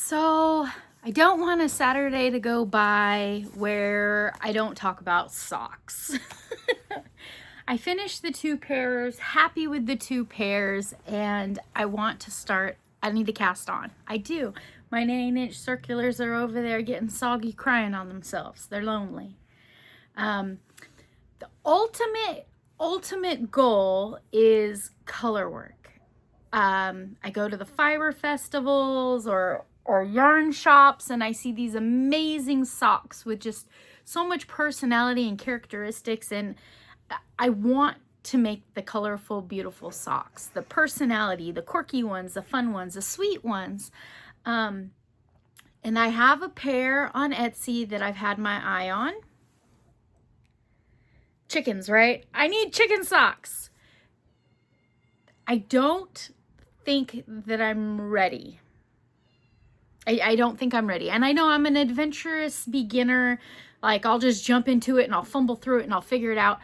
So I don't want a Saturday to go by where I don't talk about socks. I finished the 2 pairs, happy with the 2 pairs, and I want to start. I need to cast on. I do. My 9-inch circulars are over there getting soggy, crying on themselves. They're lonely. The ultimate goal is color work. I go to the fiber festivals or yarn shops, and I see these amazing socks with just so much personality and characteristics, and I want to make the colorful, beautiful socks, the personality, the quirky ones, the fun ones, the sweet ones. And I have a pair on Etsy that I've had my eye on. Chickens, right? I need chicken socks. I don't think that I'm ready. I don't think I'm ready. And I know I'm an adventurous beginner. Like, I'll just jump into it and I'll fumble through it and I'll figure it out.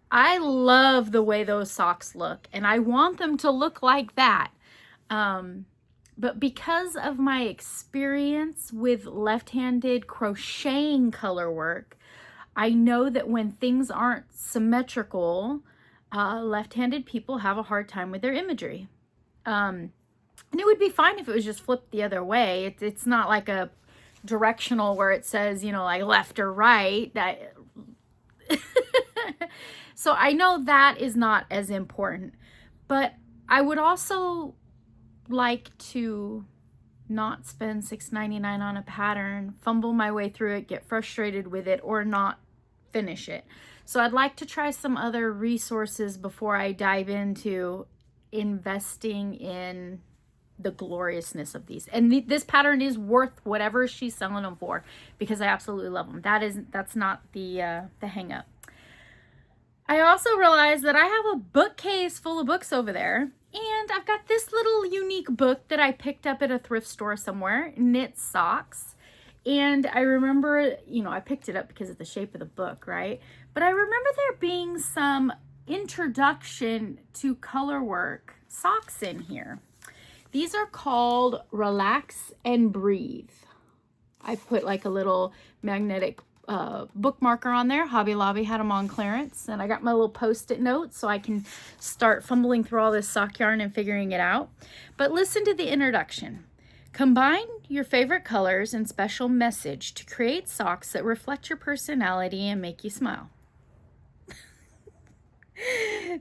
I love the way those socks look, and I want them to look like that. But because of my experience with left-handed crocheting color work, I know that when things aren't symmetrical, left-handed people have a hard time with their imagery. And it would be fine if it was just flipped the other way. It's not like a directional where it says, you know, like left or right. That So I know that is not as important, but I would also like to not spend $6.99 on a pattern, fumble my way through it, get frustrated with it, or not finish it. So I'd like to try some other resources before I dive into investing in the gloriousness of these. And this pattern is worth whatever she's selling them for, because I absolutely love them. That's not the hang up. I also realized that I have a bookcase full of books over there, and I've got this little unique book that I picked up at a thrift store somewhere, Knit Socks. And I remember, you know, I picked it up because of the shape of the book, right? But I remember there being some introduction to color work socks in here. These are called Relax and Breathe. I put like a little magnetic bookmarker on there. Hobby Lobby had them on clearance, and I got my little post-it notes so I can start fumbling through all this sock yarn and figuring it out. But listen to the introduction. Combine your favorite colors and special message to create socks that reflect your personality and make you smile.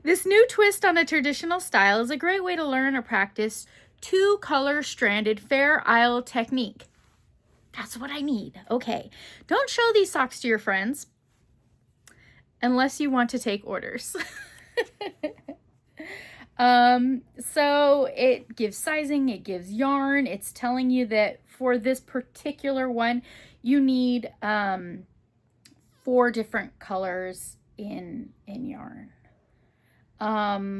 This new twist on a traditional style is a great way to learn or practice 2-color stranded Fair Isle technique. That's what I need. Okay. Don't show these socks to your friends unless you want to take orders. So it gives sizing, it gives yarn. It's telling you that for this particular one, you need 4 different colors in yarn. But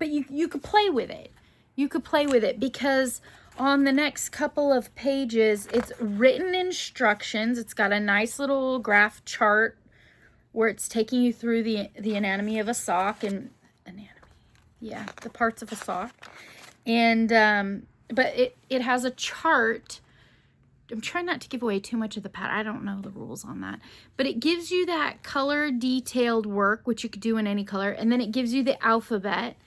you could play with it. You could play with it because on the next couple of pages, it's written instructions. It's got a nice little graph chart where it's taking you through the anatomy of a sock and the parts of a sock. And but it has a chart. I'm trying not to give away too much of the pattern. I don't know the rules on that. But it gives you that color detailed work, which you could do in any color. And then it gives you the alphabet.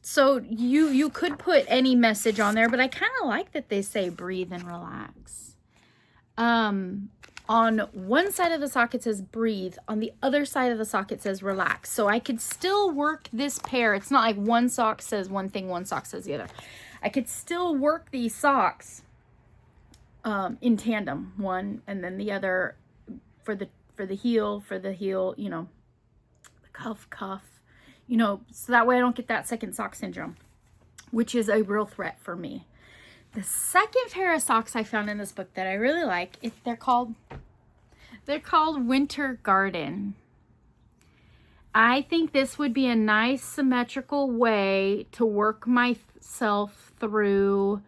So you could put any message on there, but I kind of like that they say breathe and relax. On one side of the sock it says breathe. On the other side of the sock it says relax. So I could still work this pair. It's not like one sock says one thing, one sock says the other. I could still work these socks in tandem, one and then the other for the heel, you know, the cuff, you know, so that way I don't get that second sock syndrome, which is a real threat for me. The second pair of socks I found in this book that I really like, they're called Winter Garden. I think this would be a nice symmetrical way to work myself through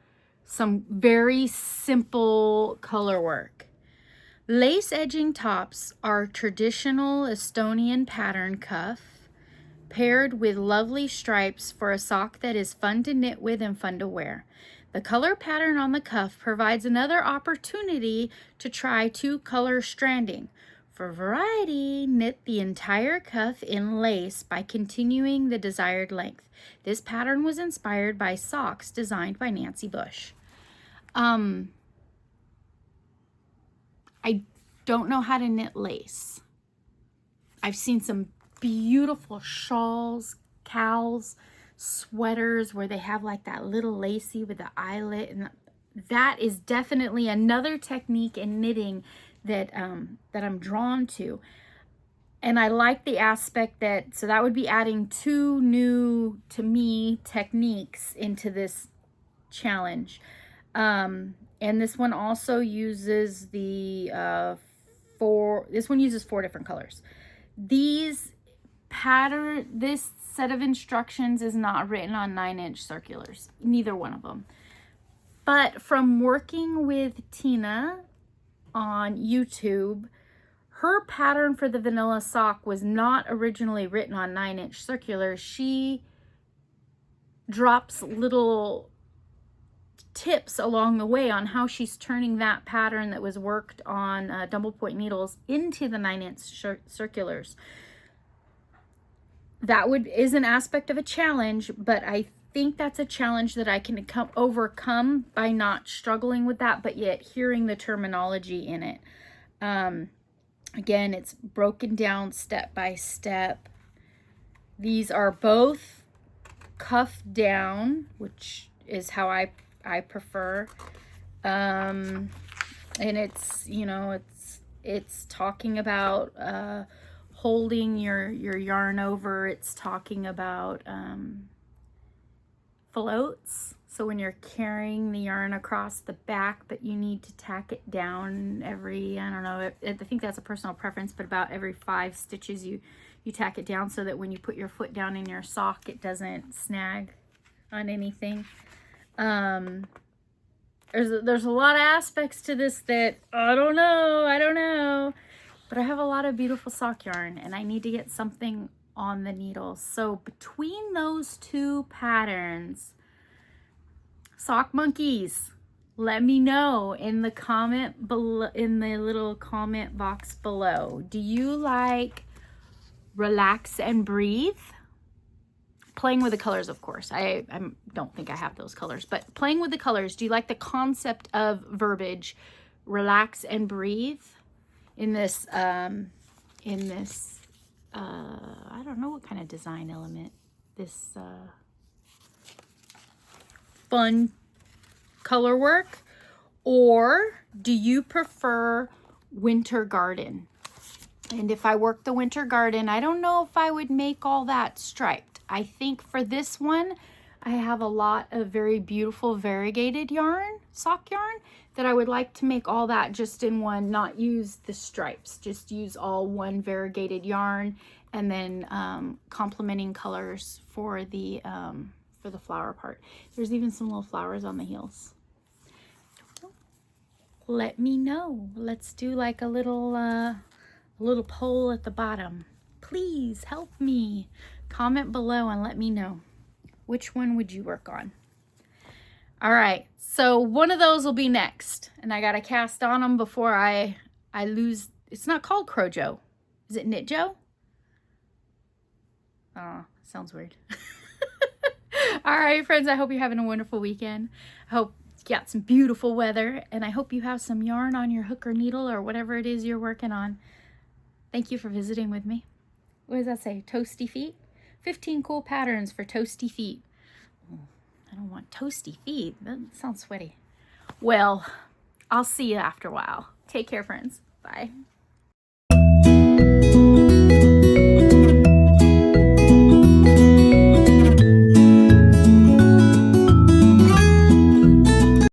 some very simple color work. Lace edging tops are traditional Estonian pattern cuff, paired with lovely stripes for a sock that is fun to knit with and fun to wear. The color pattern on the cuff provides another opportunity to try 2-color stranding. For variety, knit the entire cuff in lace by continuing the desired length. This pattern was inspired by socks designed by Nancy Bush. I don't know how to knit lace. I've seen some beautiful shawls, cowls, sweaters where they have like that little lacy with the eyelet, and that is definitely another technique in knitting that that I'm drawn to. And I like the aspect that, so that would be adding 2 new, to me, techniques into this challenge. And this one also uses the this one uses 4 different colors. This set of instructions is not written on 9-inch circulars, neither one of them. But from working with Tina on YouTube, her pattern for the vanilla sock was not originally written on 9-inch circulars. She drops little tips along the way on how she's turning that pattern that was worked on double point needles into the 9-inch circulars. That is an aspect of a challenge, but I think that's a challenge that I can overcome by not struggling with that, but yet hearing the terminology in it. Again, it's broken down step by step. These are both cuff down, which is how I prefer. And it's, you know, it's talking about holding your yarn over. It's talking about floats. So when you're carrying the yarn across the back, but you need to tack it down every, I don't know, I think that's a personal preference, but about every 5 stitches you tack it down so that when you put your foot down in your sock, it doesn't snag on anything. There's a lot of aspects to this that I don't know, but I have a lot of beautiful sock yarn and I need to get something on the needle. So between those 2 patterns, sock monkeys, let me know in the comment below, in the little comment box below. Do you like relax and breathe? Playing with the colors, of course. I don't think I have those colors, but playing with the colors. Do you like the concept of verbiage, relax and breathe? In this, I don't know what kind of design element, this fun color work? Or do you prefer winter garden? And if I work the winter garden, I don't know if I would make all that striped. I think for this one, I have a lot of very beautiful variegated yarn, sock yarn, that I would like to make all that just in one, not use the stripes, just use all one variegated yarn, and then complementing colors for the flower part. There's even some little flowers on the heels. Let me know. Let's do like a little poll at the bottom. Please help me. Comment below and let me know. Which one would you work on? All right, so one of those will be next. And I got to cast on them before I lose. It's not called Crojo. Is it Knit Joe? Oh, sounds weird. All right, friends, I hope you're having a wonderful weekend. I hope you got some beautiful weather, and I hope you have some yarn on your hook or needle or whatever it is you're working on. Thank you for visiting with me. What does that say? Toasty feet? 15 cool patterns for toasty feet. I don't want toasty feet. That sounds sweaty. Well, I'll see you after a while. Take care, friends. Bye.